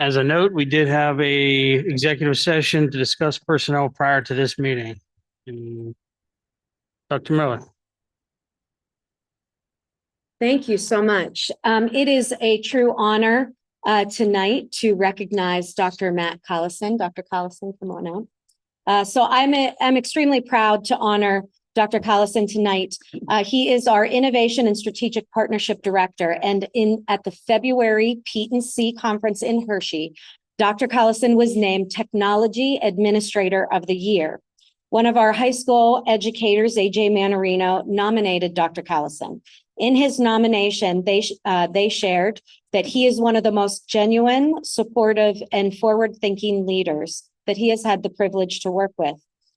As a note, we did have a executive session to discuss personnel prior to this meeting. Dr. Miller. Thank you so much. It is a true honor tonight to recognize Dr. Matt Collison. Dr. Collison, come on out. So I'm extremely proud to honor Dr. Collison tonight. He is our Innovation and Strategic Partnership Director, and at the February P&C conference in Hershey, Dr. Collison was named Technology Administrator of the Year. One of our high school educators, AJ Manarino, nominated Dr. Collison. In his nomination, they shared that he is one of the most genuine, supportive, and forward-thinking leaders that he has had the privilege to work with.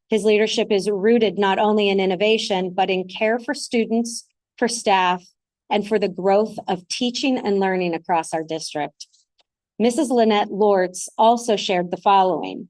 His leadership is rooted not only in innovation, but in care for students, for staff, and for the growth of teaching and learning across our district. Mrs. Lynette Lortz also shared the following.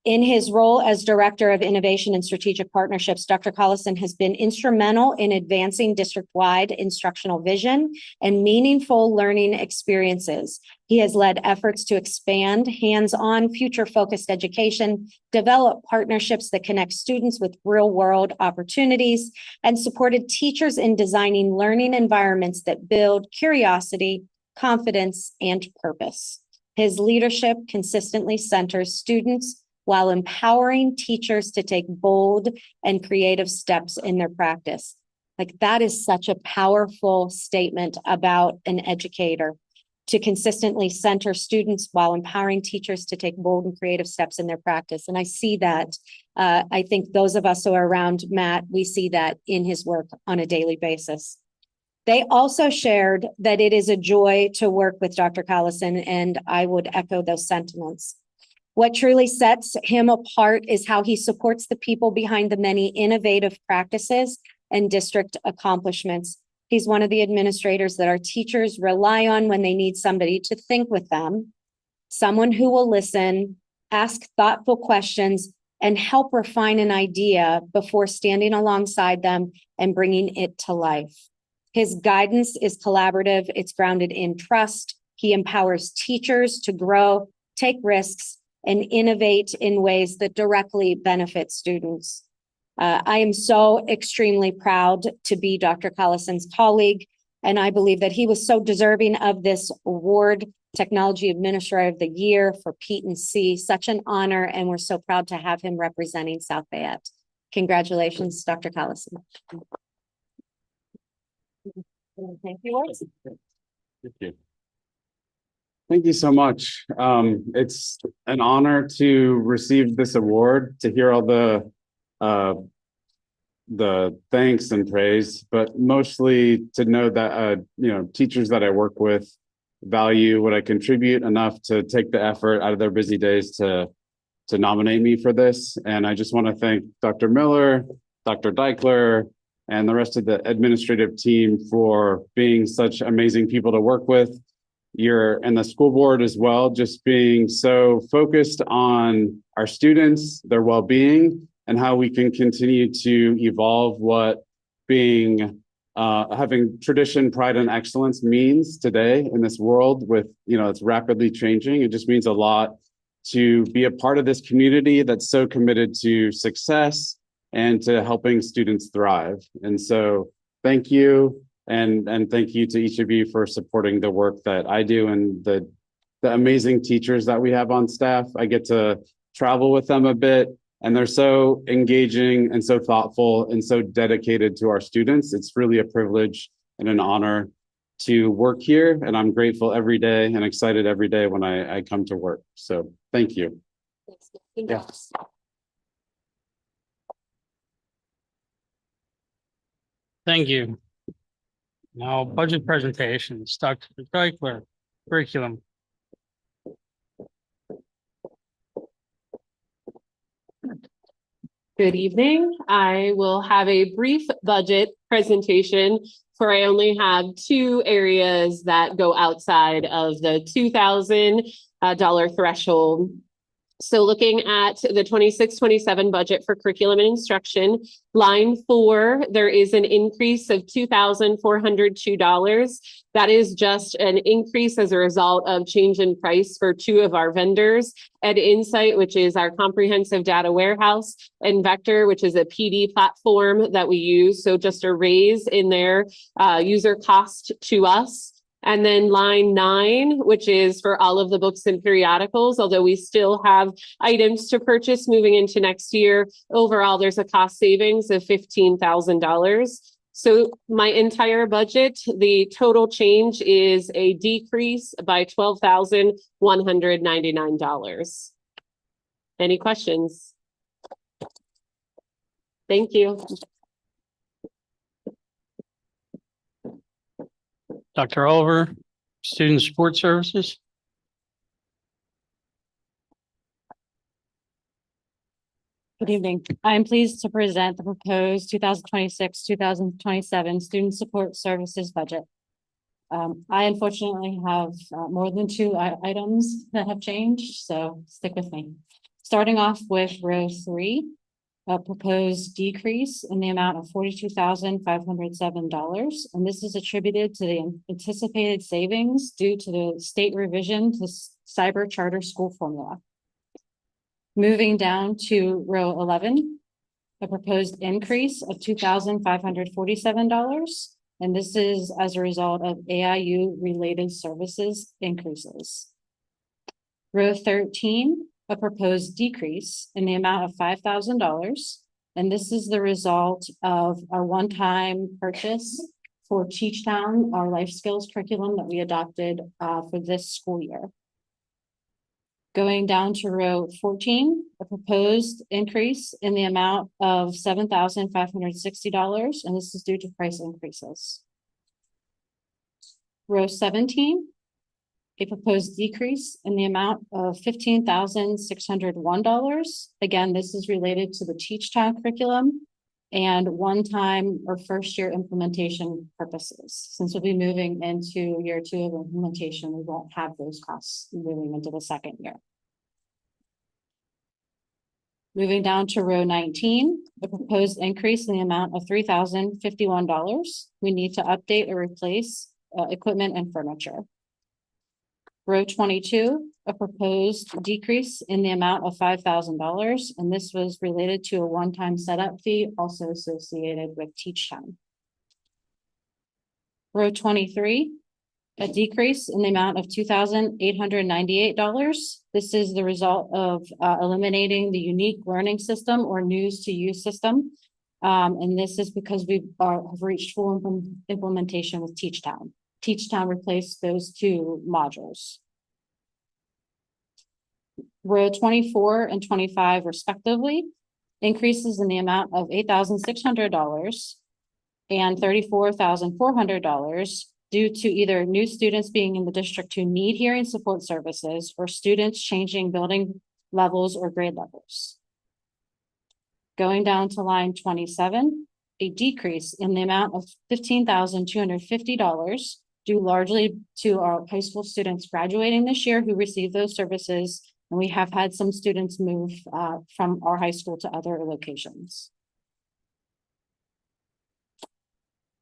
In his role as Director of Innovation and Strategic Partnerships, Dr. Collison has been instrumental in advancing district-wide instructional vision and meaningful learning experiences. He has led efforts to expand hands-on, future-focused education, develop partnerships that connect students with real-world opportunities, and supported teachers in designing learning environments that build curiosity, confidence, and purpose. His leadership consistently centers students while empowering teachers to take bold and creative steps in their practice. Like, that is such a powerful statement about an educator, to consistently center students while empowering teachers to take bold and creative steps in their practice. And I see that. I think those of us who are around Matt, we see that in his work on a daily basis. They also shared that it is a joy to work with Dr. Collison, and I would echo those sentiments. What truly sets him apart is how he supports the people behind the many innovative practices and district accomplishments. He's one of the administrators that our teachers rely on when they need somebody to think with them, someone who will listen, ask thoughtful questions, and help refine an idea before standing alongside them and bringing it to life. His guidance is collaborative. It's grounded in trust. He empowers teachers to grow, take risks, and innovate in ways that directly benefit students. I am so extremely proud to be Dr. Collison's colleague, and I believe that he was so deserving of this award, Technology Administrator of the Year for P&C. Such an honor, and we're so proud to have him representing South Fayette. Congratulations, Dr. Collison. Thank you. Thank you. Thank you so much. It's an honor to receive this award, to hear all the thanks and praise, but mostly to know that teachers that I work with value what I contribute enough to take the effort out of their busy days to nominate me for this. And I just want to thank Dr. Miller, Dr. Deichler, and the rest of the administrative team for being such amazing people to work with. And the school board as well, just being so focused on our students, their well-being, and how we can continue to evolve what having tradition, pride, and excellence means today in this world with, it's rapidly changing. It just means a lot to be a part of this community that's so committed to success and to helping students thrive. And so thank you. And thank you to each of you for supporting the work that I do and the amazing teachers that we have on staff. I get to travel with them a bit, and they're so engaging and so thoughtful and so dedicated to our students. It's really a privilege and an honor to work here, and I'm grateful every day and excited every day when I come to work. So thank you. Yeah. Thank you. Now, budget presentations. Dr. Deichler, curriculum. Good evening. I will have a brief budget presentation for I only have two areas that go outside of the $2,000 threshold. So looking at the 26-27 budget for curriculum and instruction, line 4, there is an increase of $2,402. That is just an increase as a result of change in price for 2 of our vendors, Ed Insight, which is our comprehensive data warehouse, and Vector, which is a PD platform that we use. So just a raise in their user cost to us. And then line 9, which is for all of the books and periodicals, although we still have items to purchase moving into next year. Overall, there's a cost savings of $15,000. So my entire budget, the total change is a decrease by $12,199. Any questions? Thank you. Dr. Oliver, Student Support Services. Good evening. I'm pleased to present the proposed 2026-2027 Student Support Services budget. I unfortunately have more than 2 items that have changed, so stick with me. Starting off with row 3, a proposed decrease in the amount of $42,507. And this is attributed to the anticipated savings due to the state revision to cyber charter school formula. Moving down to row 11, a proposed increase of $2,547. And this is as a result of AIU related services increases. Row 13, a proposed decrease in the amount of $5,000. And this is the result of a one-time purchase for Teach Town, our life skills curriculum that we adopted for this school year. Going down to row 14, a proposed increase in the amount of $7,560, and this is due to price increases. Row 17, a proposed decrease in the amount of $15,601. Again, this is related to the Teach Town curriculum and one-time or first-year implementation purposes. Since we'll be moving into year 2 of implementation, we won't have those costs moving into the second year. Moving down to row 19, a proposed increase in the amount of $3,051. We need to update or replace equipment and furniture. Row 22, a proposed decrease in the amount of $5,000, and this was related to a one-time setup fee also associated with Teach Town. Row 23, a decrease in the amount of $2,898. This is the result of eliminating the unique learning system or news to use system. And this is because we have reached full implementation with Teach Town. Teach Town replaced those 2 modules. Row 24 and 25 respectively, increases in the amount of $8,600 and $34,400 due to either new students being in the district who need hearing support services or students changing building levels or grade levels. Going down to line 27, a decrease in the amount of $15,250 due largely to our high school students graduating this year who received those services. And we have had some students move from our high school to other locations.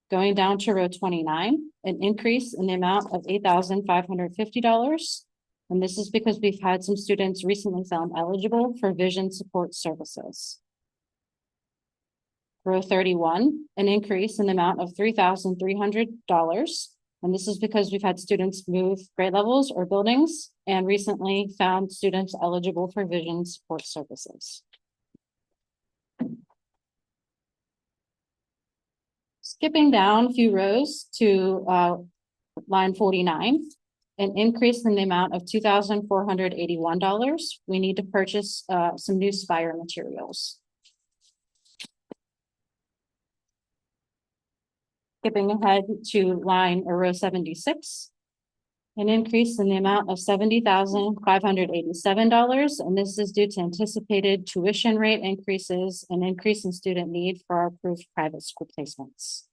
Going down to row 29, an increase in the amount of $8,550. And this is because we've had some students recently found eligible for vision support services. Row 31, an increase in the amount of $3,300. And this is because we've had students move grade levels or buildings and recently found students eligible for vision support services. Skipping down a few rows to line 49, an increase in the amount of $2,481. We need to purchase some new Spire materials. Skipping ahead to line or row 76, an increase in the amount of $70,587, and this is due to anticipated tuition rate increases and increase in student need for our approved private school placements.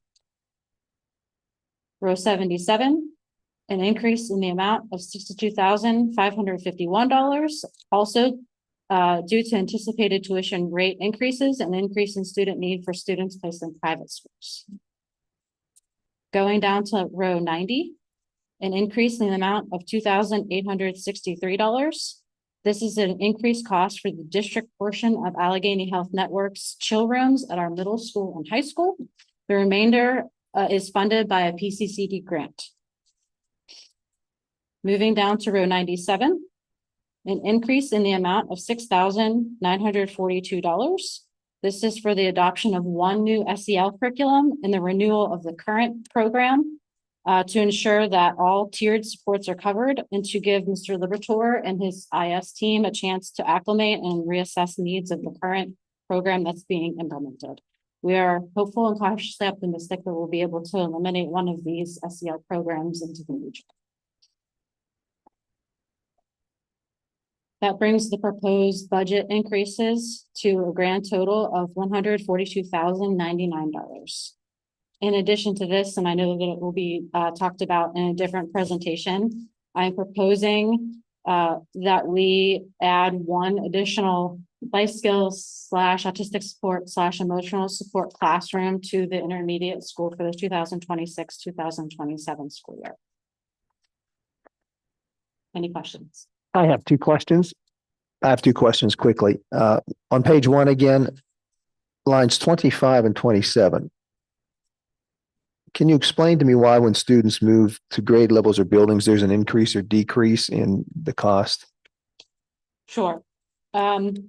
Row 77, an increase in the amount of $62,551, also due to anticipated tuition rate increases and increase in student need for students placed in private schools. Going down to row 90, an increase in the amount of $2,863. This is an increased cost for the district portion of Allegheny Health Network's chill rooms at our middle school and high school. The remainder is funded by a PCCD grant. Moving down to row 97, an increase in the amount of $6,942. This is for the adoption of one new SEL curriculum and the renewal of the current program to ensure that all tiered supports are covered and to give Mr. Liberatore and his IS team a chance to acclimate and reassess needs of the current program that's being implemented. We are hopeful and cautiously optimistic that we'll be able to eliminate one of these SEL programs into the future. That brings the proposed budget increases to a grand total of $142,099. In addition to this, and I know that it will be talked about in a different presentation, I'm proposing that we add one additional life skills / autistic support / emotional support classroom to the intermediate school for the 2026-2027 school year. Any questions? I have two questions. Quickly. On page 1 again, lines 25 and 27. Can you explain to me why when students move to grade levels or buildings, there's an increase or decrease in the cost? Sure. When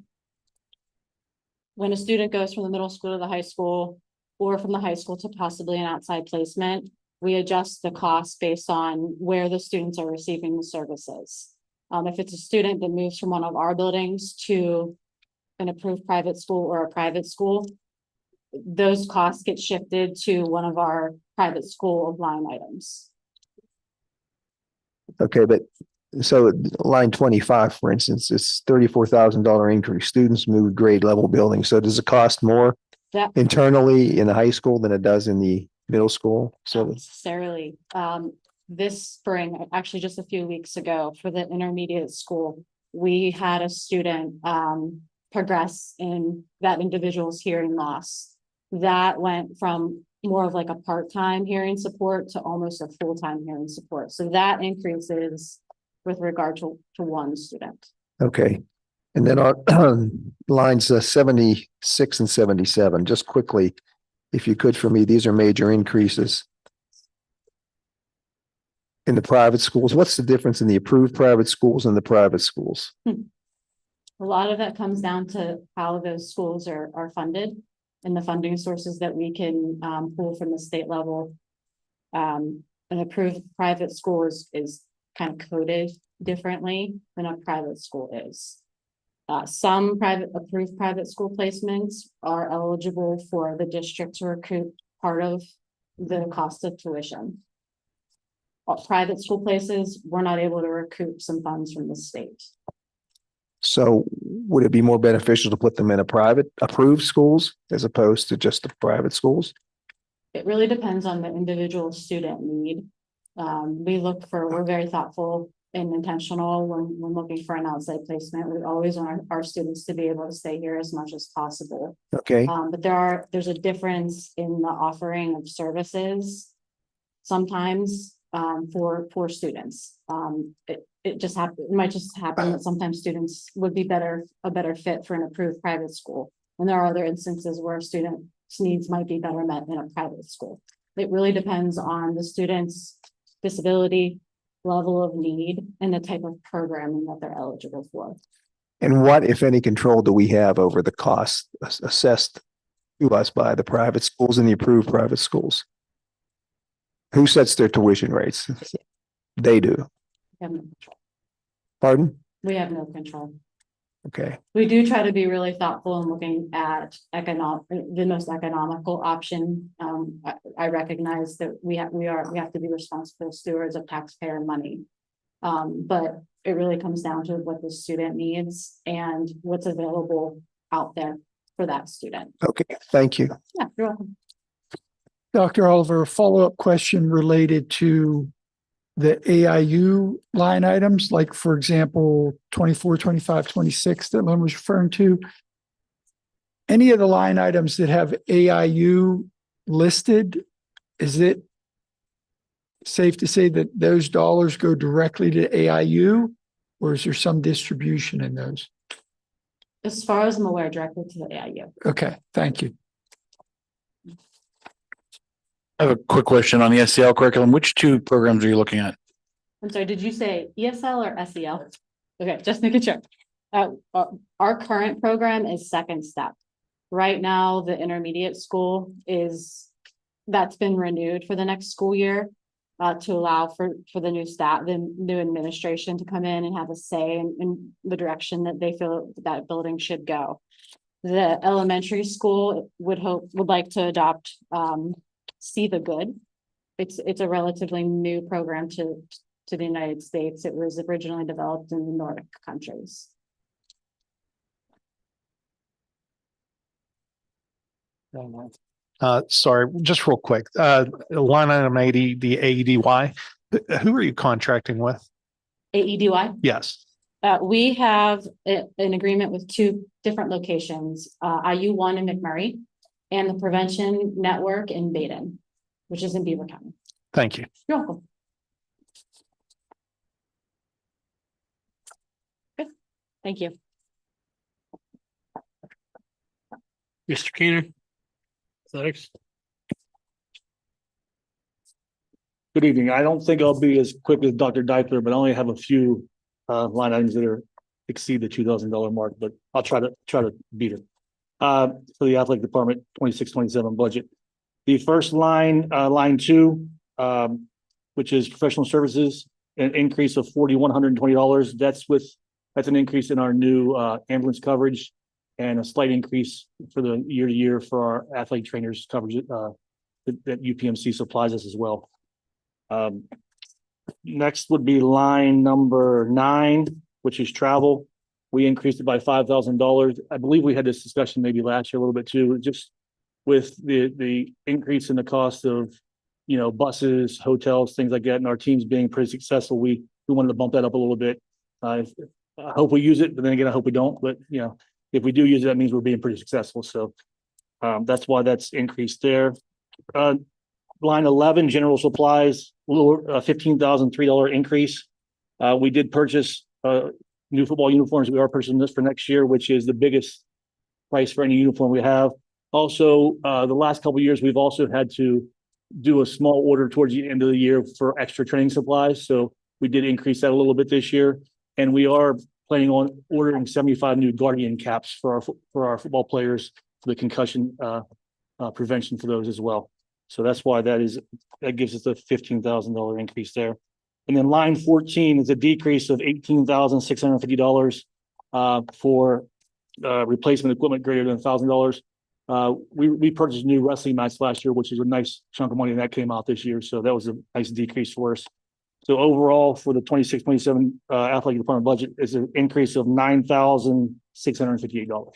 a student goes from the middle school to the high school or from the high school to possibly an outside placement, we adjust the cost based on where the students are receiving the services. If it's a student that moves from one of our buildings to an approved private school or a private school, those costs get shifted to one of our private school line items. Okay, but so line 25, for instance, it's $34,000 increase. Students move grade level buildings. So does it cost more internally in the high school than it does in the middle school? So not necessarily. This spring, actually just a few weeks ago for the intermediate school, we had a student progress in that individual's hearing loss. That went from more of like a part-time hearing support to almost a full-time hearing support. So that increases with regard to one student. okay. And then on lines 76 and 77, just quickly, if you could for me, these are major increases. In the private schools, what's the difference in the approved private schools and the private schools? A lot of that comes down to how those schools are funded and the funding sources that we can pull from the state level. An approved private school is kind of coded differently than a private school is. Some approved private school placements are eligible for the district to recoup part of the cost of tuition. Private school places, we're not able to recoup some funds from the state. So would it be more beneficial to put them in a private approved schools as opposed to just the private schools? It really depends on the individual student need. We're very thoughtful and intentional when looking for an outside placement. We always want our students to be able to stay here as much as possible. Okay, But there's a difference in the offering of services sometimes for students. It might just happen that sometimes students would be a better fit for an approved private school. And there are other instances where a student's needs might be better met in a private school. It really depends on the student's disability, level of need, and the type of programming that they're eligible for. and what, if any, control do we have over the costs assessed to us by the private schools and the approved private schools? Who sets their tuition rates? They do. We have no control. Pardon? We have no control. Okay, We do try to be really thoughtful in looking at the most economical option. I recognize that we have to be responsible stewards of taxpayer money. But it really comes down to what the student needs and what's available out there for that student. okay, thank you. Yeah, you're welcome. Dr. Oliver, a follow-up question related to the AIU line items, like for example, 24, 25, 26 that Lynn was referring to. Any of the line items that have AIU listed, is it safe to say that those dollars go directly to AIU? Or is there some distribution in those? As far as I'm aware, directly to the AIU. Okay, thank you. I have a quick question on the SEL curriculum. Which two programs are you looking at? I'm sorry, did you say ESL or SEL? Okay, just making sure. Our current program is second step. Right now, the intermediate school that's been renewed for the next school year. To allow for the new staff, the new administration to come in and have a say in the direction that they feel that building should go. The elementary school would like to adopt See the Good. It's a relatively new program to the United States. It was originally developed in the Nordic countries. Sorry, just real quick. Line item 80, the AEDY. Who are you contracting with? AEDY. Yes. We have an agreement with two different locations, IU1 in McMurray and the Prevention Network in Baden, which is in Beaver County. Thank you. You're welcome. Good. Thank you. Mr. Keener. Athletics. Good evening. I don't think I'll be as quick as Dr. Deichler, but I only have a few line items that exceed the $2,000 mark, but I'll try to beat it. For the athletic department, 26-27 budget. The first line, line 2, which is professional services, an increase of $4,120. That's an increase in our new ambulance coverage and a slight increase for the year to year for our athletic trainers coverage that UPMC supplies us as well. Next would be line number 9, which is travel. We increased it by $5,000. I believe we had this discussion maybe last year a little bit too, just with the increase in the cost of, buses, hotels, things like that, and our teams being pretty successful. We wanted to bump that up a little bit. I hope we use it, but then again, I hope we don't. But if we do use it, that means we're being pretty successful. So that's why that's increased there. Line 11, general supplies, a little $15,003 increase. We did purchase new football uniforms. We are purchasing this for next year, which is the biggest price for any uniform we have. Also, the last couple of years, we've also had to do a small order towards the end of the year for extra training supplies. So we did increase that a little bit this year. And we are planning on ordering 75 new Guardian caps for our football players for the concussion prevention for those as well. So that's why that gives us a $15,000 increase there. And then line 14 is a decrease of $18,650 for replacement equipment greater than $1,000. We purchased new wrestling mats last year, which is a nice chunk of money, and that came out this year. So that was a nice decrease for us. So overall, for the 26-27 athletic department budget, is an increase of $9,658.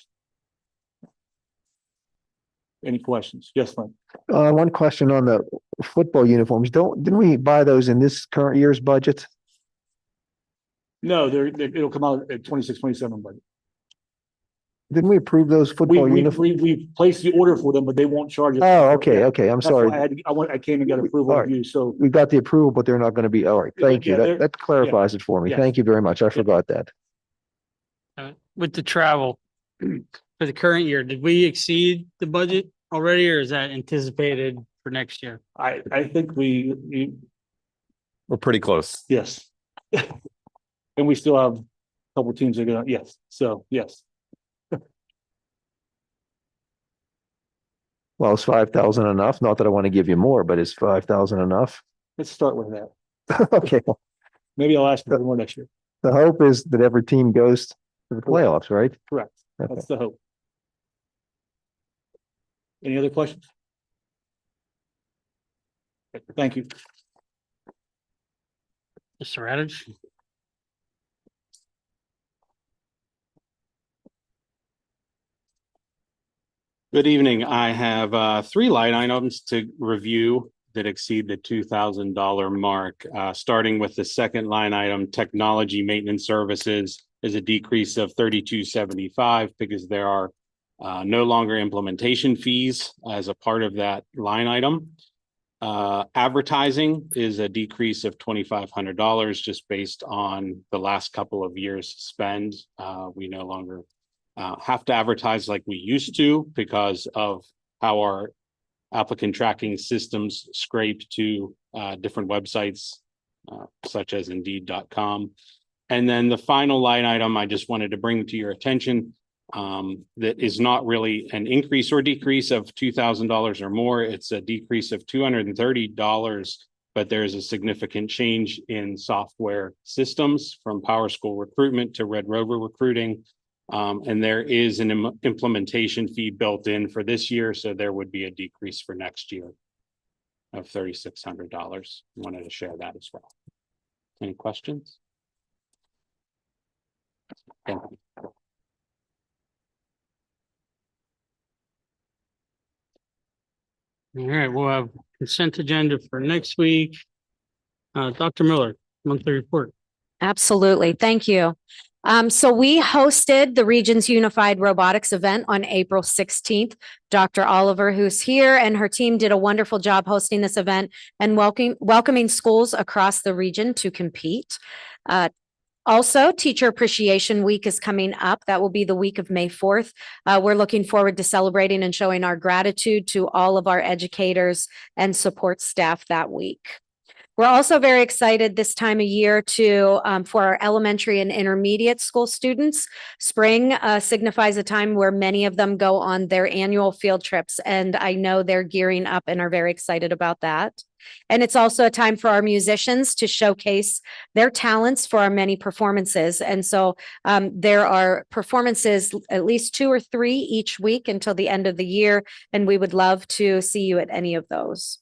Any questions? Yes, Lynn. One question on the football uniforms. Didn't we buy those in this current year's budget? No, it'll come out at 26-27 budget. Didn't we approve those football uniforms? We placed the order for them, but they won't charge us. Oh, okay. I'm That's sorry. why I came and got approval All of right. you. So We got the approval, but they're not going to be. All right. Thank you. Yeah, That clarifies it for me. Yeah. Thank you very much. I forgot that. With the travel for the current year, did we exceed the budget already, or is that anticipated for next year? I think we We're pretty close. yes. And we still have a couple teams that are gonna, yes. So yes. Well, is 5,000 enough? Not that I want to give you more, but is 5,000 enough? Let's start with that. Okay. Well, Maybe I'll ask for more next year. the hope is that every team goes to the playoffs, right? Correct. Okay. That's the hope. Any other questions? Thank you. Mr. Radich? Good evening. I have 3 line items to review that exceed the $2,000 mark. Starting with the second line item, technology maintenance services is a decrease of $32.75 because there are no longer implementation fees as a part of that line item. Advertising is a decrease of $2,500 just based on the last couple of years spend. We no longer have to advertise like we used to because of how our applicant tracking systems scrape to different websites such as Indeed.com. And then the final line item I just wanted to bring to your attention that is not really an increase or decrease of $2,000 or more. It's a decrease of $230, but there's a significant change in software systems from Power School Recruitment to Red Rover Recruiting. And there is an implementation fee built in for this year, so there would be a decrease for next year of $3,600. Wanted to share that as well. Any questions? Thank you. All right, we'll have consent agenda for next week. Dr. Miller, monthly report. Absolutely. Thank you. So we hosted the Region's Unified Robotics event on April 16th. Dr. Oliver, who's here, and her team did a wonderful job hosting this event and welcoming schools across the region to compete. Also, Teacher Appreciation Week is coming up. That will be the week of May 4th. We're looking forward to celebrating and showing our gratitude to all of our educators and support staff that week. We're also very excited this time of year to for our elementary and intermediate school students. Spring signifies a time where many of them go on their annual field trips, and I know they're gearing up and are very excited about that. And it's also a time for our musicians to showcase their talents for our many performances. And so there are performances, at least 2 or 3 each week until the end of the year, and we would love to see you at any of those.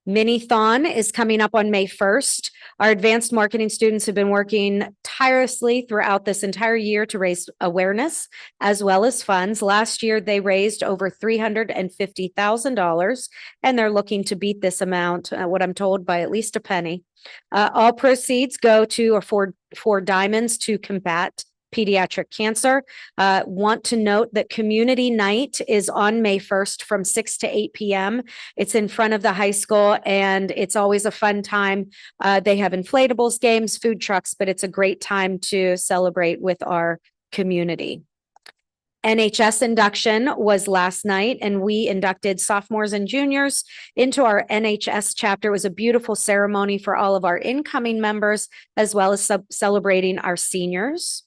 Mini-thon is coming up on May 1st. Our advanced marketing students have been working tirelessly throughout this entire year to raise awareness as well as funds. Last year, they raised over $350,000, and they're looking to beat this amount, what I'm told, by at least a penny. All proceeds go to or for Diamonds to combat pediatric cancer. Want to note that community night is on May 1st from 6 to 8 p.m. It's in front of the high school, and it's always a fun time. They have inflatables, games, food trucks, but it's a great time to celebrate with our community. NHS induction was last night, and we inducted sophomores and juniors into our NHS chapter. It was a beautiful ceremony for all of our incoming members, as well as celebrating our seniors.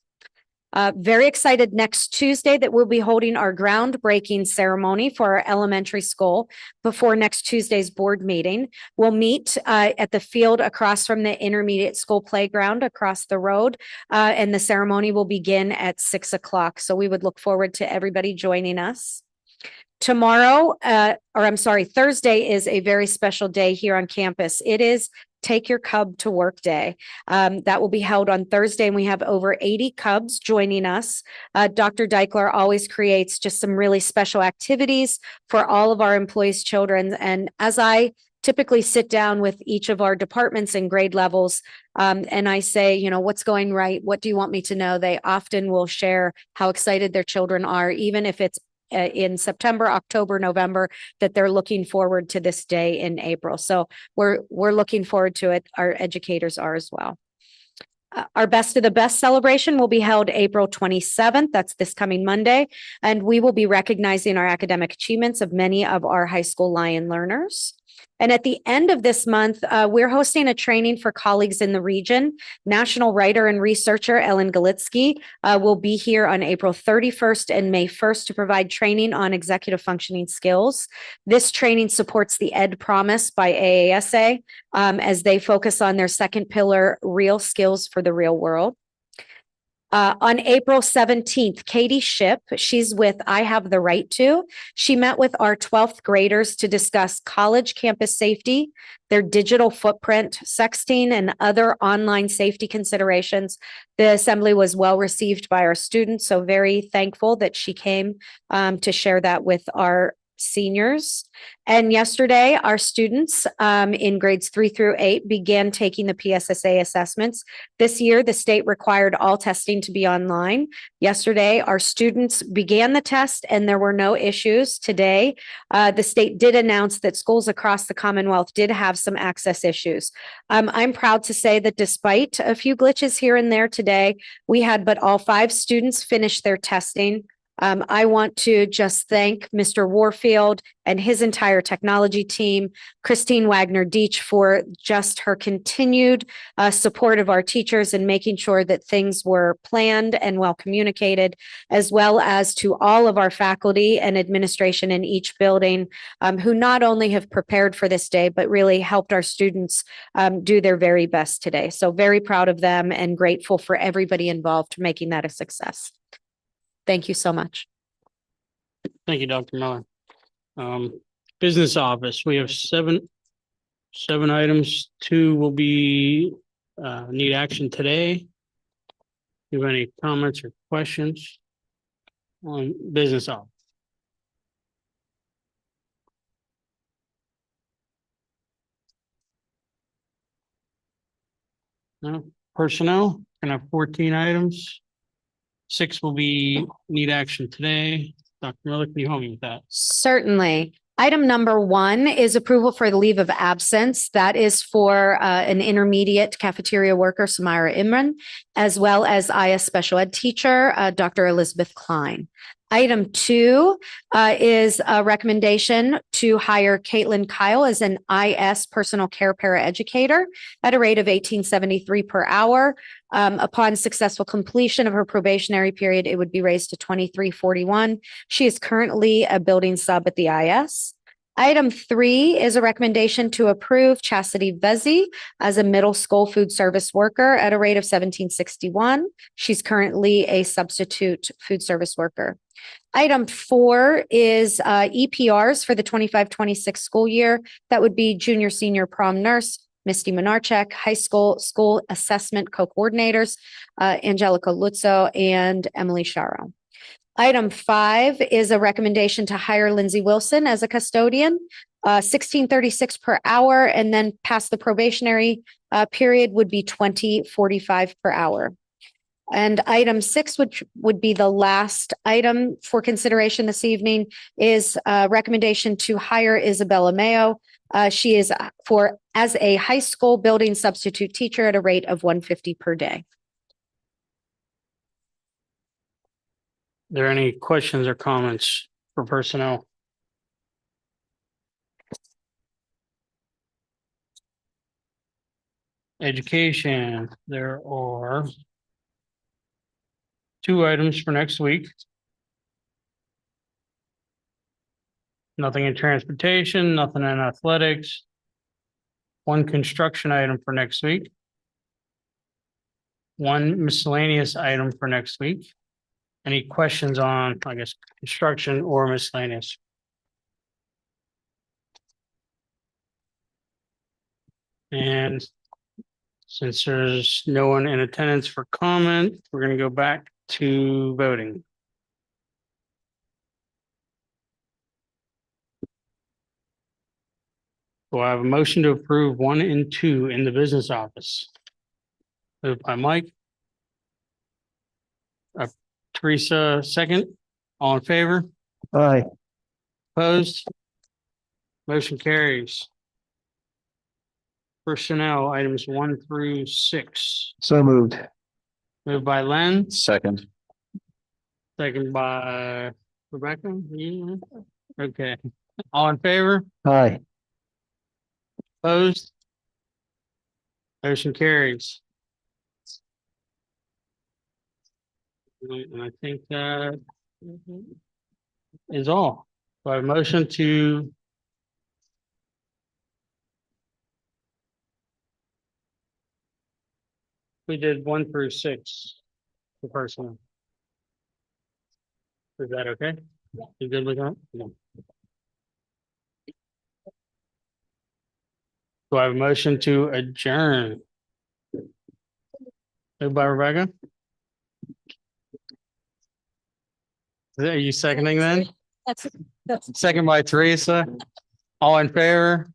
Very excited next Tuesday that we'll be holding our groundbreaking ceremony for our elementary school before next Tuesday's board meeting. We'll meet at the field across from the intermediate school playground across the road, and the ceremony will begin at 6 o'clock. So we would look forward to everybody joining us. Tomorrow, Thursday is a very special day here on campus. It is Take Your Cub to Work Day. That will be held on Thursday, and we have over 80 Cubs joining us. Dr. Deichler always creates just some really special activities for all of our employees' children. And as I typically sit down with each of our departments and grade levels, and I say, you know, what's going right? What do you want me to know? They often will share how excited their children are, even if it's in September, October, November, that they're looking forward to this day in April. So we're looking forward to it. Our educators are as well. Our Best of the Best celebration will be held April 27th. That's this coming Monday. And we will be recognizing our academic achievements of many of our high school Lion learners. And at the end of this month, we're hosting a training for colleagues in the region. National writer and researcher Ellen Galitsky will be here on April 31st and May 1st to provide training on executive functioning skills. This training supports the Ed Promise by AASA as they focus on their second pillar, real skills for the real world. On April 17th, Katie Shipp, she's with I Have the Right To. She met with our 12th graders to discuss college campus safety, their digital footprint, sexting, and other online safety considerations. The assembly was well received by our students, so very thankful that she came to share that with our seniors. And yesterday, our students in grades 3 through 8 began taking the PSSA assessments. This year, the state required all testing to be online. Yesterday, our students began the test and there were no issues. Today, the state did announce that schools across the Commonwealth did have some access issues. I'm proud to say that despite a few glitches here and there today, we had but all 5 students finish their testing. I want to just thank Mr. Warfield and his entire technology team, Christine Wagner-Deach, for just her continued support of our teachers and making sure that things were planned and well communicated, as well as to all of our faculty and administration in each building who not only have prepared for this day, but really helped our students do their very best today. So very proud of them and grateful for everybody involved making that a success. Thank you so much. Thank you, Dr. Miller. Business office, we have seven items. 2 will be, need action today. Do you have any comments or questions on business office? No, personnel, gonna have 14 items. 6 will be need action today. Dr. Miller, can you help me with that? Certainly. Item number 1 is approval for the leave of absence. That is for an intermediate cafeteria worker, Samira Imran, as well as IS special ed teacher, Dr. Elizabeth Klein. Item 2 is a recommendation to hire Caitlin Kyle as an IS personal care paraeducator at a rate of $18.73 per hour. Upon successful completion of her probationary period, it would be raised to $23.41. She is currently a building sub at the IS. Item 3 is a recommendation to approve Chastity Vezzi as a middle school food service worker at a rate of $17.61. She's currently a substitute food service worker. Item 4 is EPRs for the 25-26 school year. That would be junior, senior prom nurse, Misty Monarchek, high school assessment co-coordinators, Angelica Luzzo and Emily Sharo. Item 5 is a recommendation to hire Lindsay Wilson as a custodian, $16.36 per hour, and then past the probationary period would be $20.45 per hour. And item 6, which would be the last item for consideration this evening, is a recommendation to hire Isabella Mayo. She is as a high school building substitute teacher at a rate of $150 per day. Are there any questions or comments for personnel? Education, there are 2 items for next week. Nothing in transportation, nothing in athletics. 1 construction item for next week. 1 miscellaneous item for next week. Any questions on, I guess, construction or miscellaneous? And since there's no one in attendance for comment, we're going to go back to voting. Do I have a motion to approve 1 and 2 in the business office? Moved by Mike. Teresa, second. All in favor? Aye. Opposed? Motion carries. Personnel items 1 through 6. So moved. Moved by Len, Second. second by Rebecca. Yeah. Okay. All in favor? Aye. Opposed? Motion carries. And I think that is all. Do I have a motion to we did 1 through 6 for personnel. Is that okay? You good with that? Yeah. Do I have a motion to adjourn? Moved by Rebecca? Are you seconding then? That's Second by Teresa. All in favor?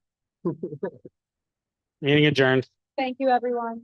Meeting adjourned. Thank you, everyone.